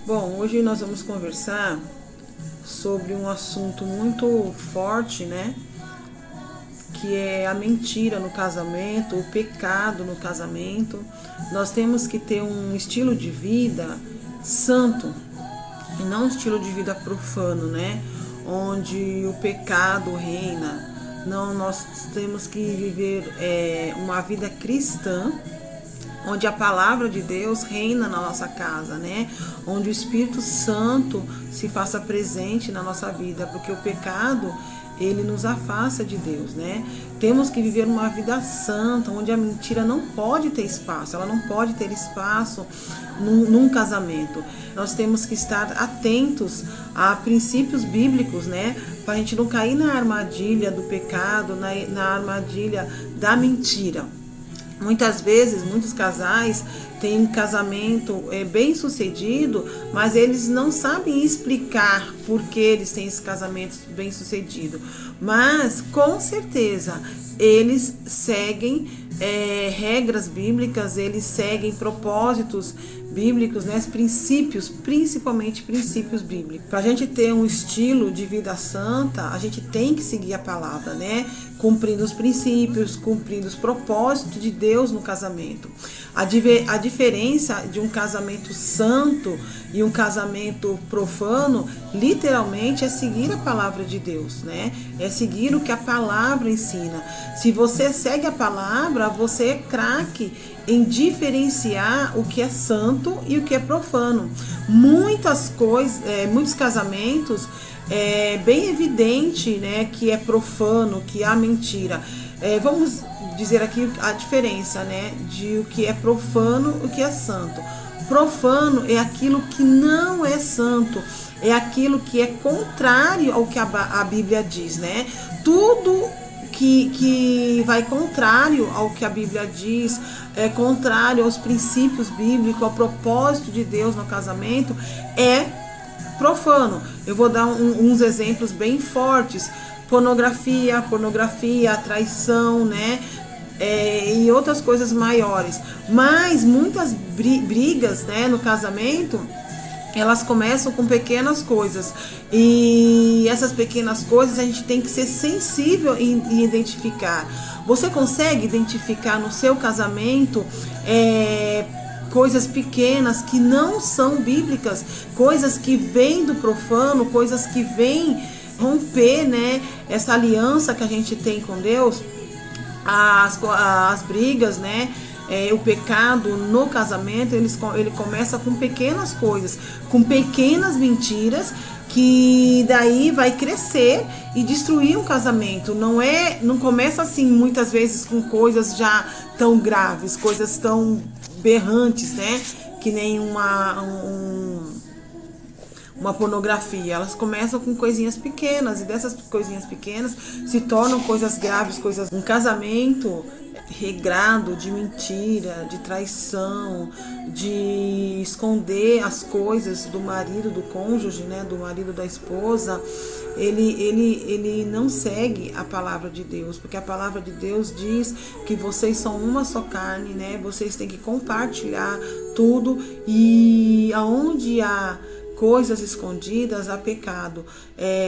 Bom, hoje nós vamos conversar sobre um assunto muito forte, né? Que é a mentira no casamento, o pecado no casamento. Nós temos que ter um estilo de vida santo e não um estilo de vida profano, né? Onde o pecado reina. Não, nós temos que viver uma vida cristã, onde a palavra de Deus reina na nossa casa, né? Onde o Espírito Santo se faça presente na nossa vida, porque o pecado, ele nos afasta de Deus, né? Temos que viver uma vida santa, onde a mentira não pode ter espaço, ela não pode ter espaço num casamento. Nós temos que estar atentos a princípios bíblicos, né? Para a gente não cair na armadilha do pecado, na armadilha da mentira. Muitas vezes, muitos casais têm um casamento bem sucedido, mas eles não sabem explicar por que eles têm esse casamento bem sucedido. Mas, com certeza, eles seguem regras bíblicas, eles seguem propósitos bíblicos, né? Princípios, principalmente princípios bíblicos. Para a gente ter um estilo de vida santa, a gente tem que seguir a palavra, né? Cumprindo os princípios, cumprindo os propósitos de Deus no casamento. A diferença de um casamento santo e um casamento profano, literalmente, é seguir a palavra de Deus, né? É seguir o que a palavra ensina. Se você segue a palavra, você é craque em diferenciar o que é santo e o que é profano. Muitos casamentos é bem evidente, né, que é profano, que há mentira. Vamos dizer aqui a diferença, né, de o que é profano e o que é santo. Profano é aquilo que não é santo, é aquilo que é contrário ao que a Bíblia diz, né? Tudo que vai contrário ao que a Bíblia diz, é contrário aos princípios bíblicos, ao propósito de Deus no casamento, é profano. Eu vou dar uns exemplos bem fortes: pornografia, traição, né? E outras coisas maiores. Mas muitas brigas, né, no casamento, elas começam com pequenas coisas, e essas pequenas coisas a gente tem que ser sensível em identificar. Você consegue identificar no seu casamento coisas pequenas que não são bíblicas, coisas que vêm do profano, coisas que vêm romper, né, essa aliança que a gente tem com Deus? As brigas, né? O pecado no casamento, ele começa com pequenas coisas, com pequenas mentiras, que daí vai crescer e destruir um casamento. Não começa assim, muitas vezes, com coisas já tão graves, coisas tão berrantes, né? Que nem uma pornografia. Elas começam com coisinhas pequenas, e dessas coisinhas pequenas se tornam coisas graves, um casamento regrado de mentira, de traição, de esconder as coisas do marido, do cônjuge, né, do marido, da esposa. Ele não segue a palavra de Deus, porque a palavra de Deus diz que vocês são uma só carne, né? Vocês têm que compartilhar tudo, e aonde há coisas escondidas, há pecado.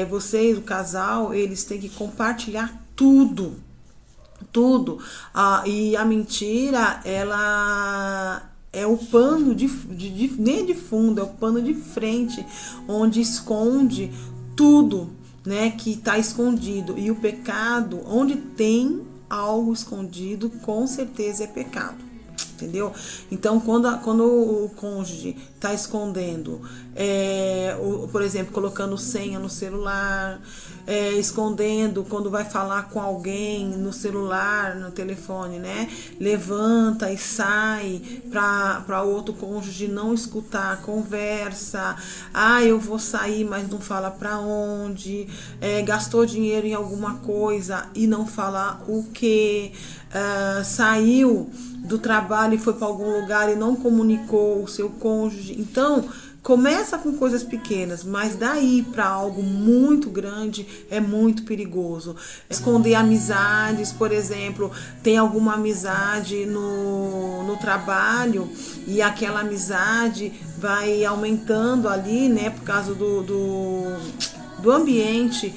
Vocês, o casal, eles têm que compartilhar tudo. E a mentira, ela é o pano nem de fundo, é o pano de frente, onde esconde tudo, né, que está escondido. E o pecado, onde tem algo escondido, com certeza é pecado. Entendeu? Então, quando o cônjuge está escondendo, por exemplo, colocando senha no celular, escondendo quando vai falar com alguém no celular, no telefone, né? Levanta e sai para o outro cônjuge não escutar a conversa. Eu vou sair, mas não fala para onde. Gastou dinheiro em alguma coisa e não fala o que. Saiu do trabalho e foi para algum lugar e não comunicou o seu cônjuge. Então, começa com coisas pequenas, mas daí para algo muito grande é muito perigoso. Esconder amizades, por exemplo, tem alguma amizade no trabalho, e aquela amizade vai aumentando ali, né, por causa do ambiente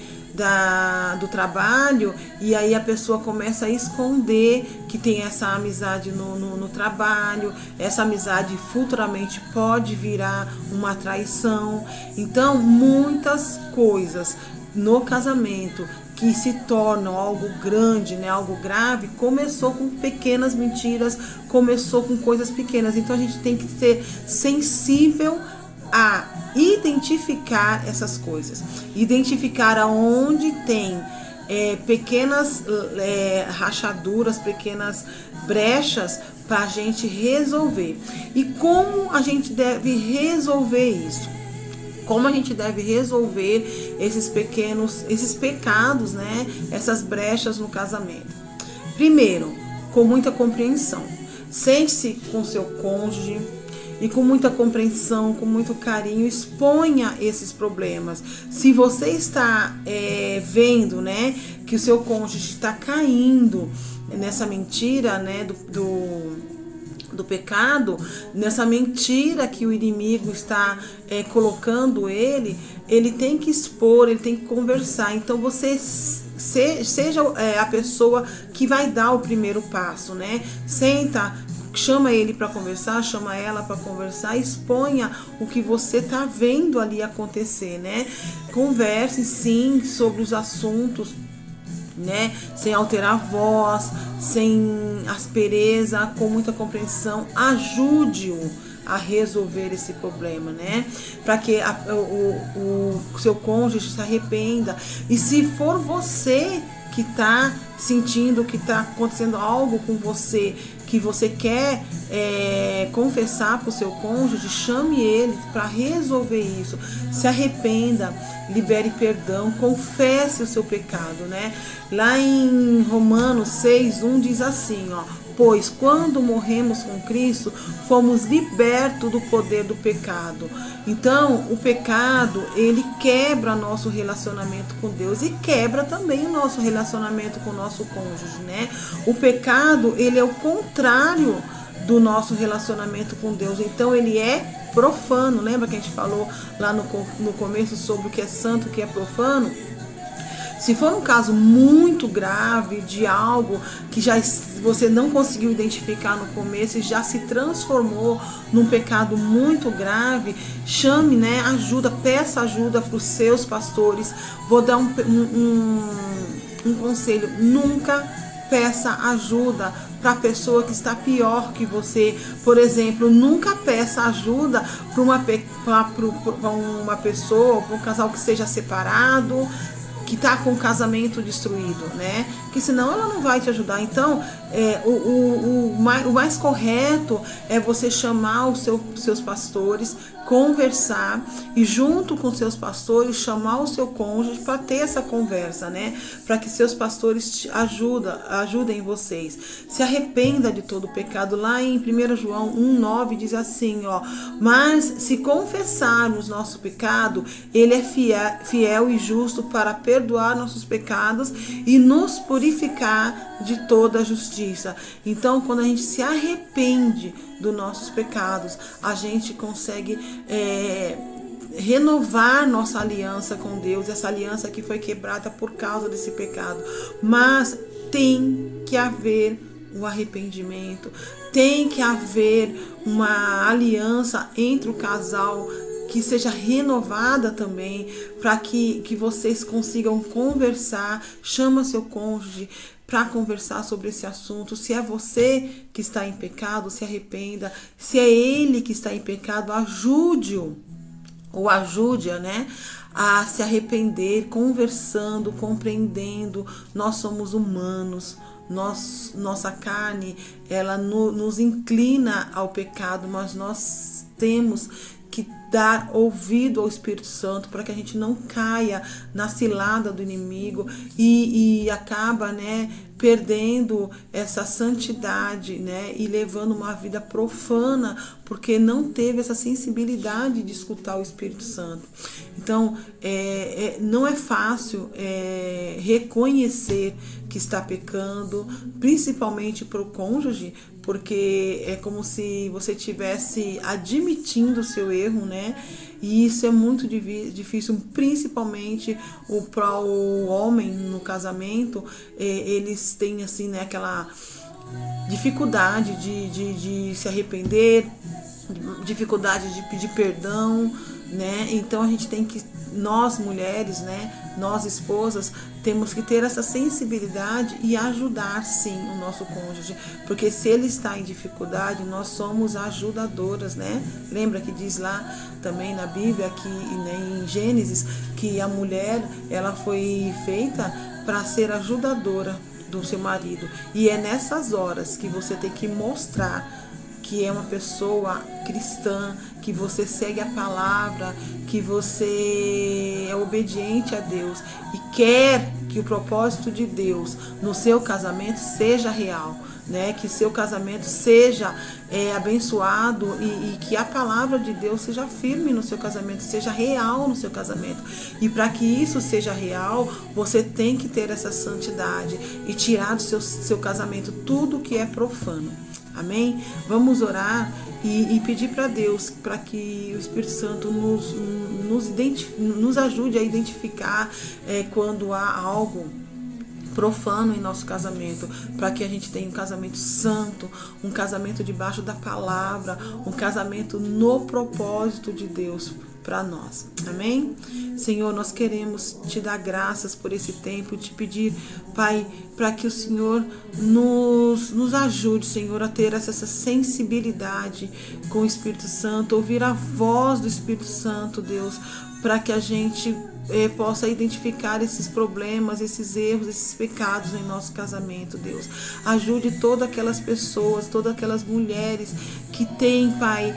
do trabalho, e aí a pessoa começa a esconder que tem essa amizade no trabalho. Essa amizade futuramente pode virar uma traição. Então, muitas coisas no casamento que se tornam algo grande, né, algo grave, começou com pequenas mentiras, começou com coisas pequenas. Então a gente tem que ser sensível a identificar essas coisas, identificar aonde tem pequenas rachaduras, pequenas brechas para a gente resolver. E como a gente deve resolver isso? Como a gente deve resolver esses pecados, né? Essas brechas no casamento. Primeiro, com muita compreensão. Sente-se com seu cônjuge e com muita compreensão, com muito carinho, exponha esses problemas. Se você está vendo, né, que o seu cônjuge está caindo nessa mentira, né, do pecado, nessa mentira que o inimigo está colocando ele tem que expor, ele tem que conversar. Então você seja a pessoa que vai dar o primeiro passo, né? Senta, chama ele para conversar, chama ela para conversar, exponha o que você está vendo ali acontecer, né? Converse sim sobre os assuntos, né? Sem alterar a voz, sem aspereza, com muita compreensão. Ajude-o a resolver esse problema, né? Para que o seu cônjuge se arrependa. E se for você que está sentindo que está acontecendo algo com você, que você quer confessar para o seu cônjuge, chame ele para resolver isso. Se arrependa, libere perdão, confesse o seu pecado, né? Lá em Romanos 6:1 diz assim, ó: pois quando morremos com Cristo, fomos libertos do poder do pecado. Então, o pecado, ele quebra nosso relacionamento com Deus e quebra também o nosso relacionamento com o nosso cônjuge, né? O pecado, ele é o contrário do nosso relacionamento com Deus. Então, ele é profano. Lembra que a gente falou lá no começo sobre o que é santo e o que é profano? Se for um caso muito grave de algo que já você não conseguiu identificar no começo e já se transformou num pecado muito grave, chame, né, ajuda, peça ajuda para os seus pastores. Vou dar um conselho: nunca peça ajuda para a pessoa que está pior que você. Por exemplo, nunca peça ajuda para uma pessoa, para um casal que seja separado, que está com o casamento destruído, né? Que senão ela não vai te ajudar. Então, o mais correto é você chamar os seus pastores, conversar e junto com seus pastores chamar o seu cônjuge para ter essa conversa, né? Para que seus pastores te ajudem vocês. Se arrependa de todo o pecado. Lá em 1 João 1:9 diz assim, ó: mas se confessarmos nosso pecado, ele é fiel e justo para perdoar nossos pecados e nos purificar de toda justiça. Então, quando a gente se arrepende dos nossos pecados, a gente consegue renovar nossa aliança com Deus, essa aliança que foi quebrada por causa desse pecado. Mas tem que haver o arrependimento, tem que haver uma aliança entre o casal que seja renovada também, para que vocês consigam conversar. Chama seu cônjuge para conversar sobre esse assunto. Se é você que está em pecado, se arrependa. Se é ele que está em pecado, ajude-o ou ajude-a, né, a se arrepender, conversando, compreendendo. Nós somos humanos. Nossa carne, ela nos inclina ao pecado, mas nós temos que dar ouvido ao Espírito Santo para que a gente não caia na cilada do inimigo e acaba, né, perdendo essa santidade, né, e levando uma vida profana porque não teve essa sensibilidade de escutar o Espírito Santo. Então, não é fácil reconhecer que está pecando, principalmente para o cônjuge, porque é como se você estivesse admitindo o seu erro, né? E isso é muito difícil, principalmente para o homem no casamento. Eles têm assim, né, aquela dificuldade de se arrepender, dificuldade de pedir perdão, né? Então a gente tem que, nós mulheres, né, nós esposas, temos que ter essa sensibilidade e ajudar sim o nosso cônjuge, porque se ele está em dificuldade, nós somos ajudadoras, né? Lembra que diz lá também na Bíblia, que, né, em Gênesis, que a mulher, ela foi feita para ser ajudadora do seu marido, e é nessas horas que você tem que mostrar que é uma pessoa cristã, que você segue a palavra, que você é obediente a Deus e quer que o propósito de Deus no seu casamento seja real, né? Que seu casamento seja abençoado e que a palavra de Deus seja firme no seu casamento, seja real no seu casamento. E para que isso seja real, você tem que ter essa santidade e tirar do seu casamento tudo que é profano. Amém? Vamos orar e pedir para Deus, para que o Espírito Santo nos ajude a identificar quando há algo profano em nosso casamento, para que a gente tenha um casamento santo, um casamento debaixo da palavra, um casamento no propósito de Deus para nós. Amém? Senhor, nós queremos te dar graças por esse tempo, te pedir, Pai, para que o Senhor nos ajude, Senhor, a ter essa sensibilidade com o Espírito Santo, ouvir a voz do Espírito Santo, Deus, para que a gente possa identificar esses problemas, esses erros, esses pecados em nosso casamento, Deus. Ajude todas aquelas pessoas, todas aquelas mulheres que têm, Pai,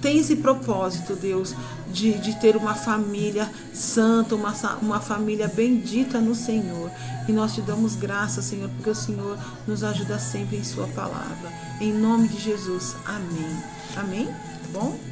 tem esse propósito, Deus, de ter uma família santa, uma família bendita no Senhor. E nós te damos graças, Senhor, porque o Senhor nos ajuda sempre em sua palavra. Em nome de Jesus. Amém. Amém? Tá bom?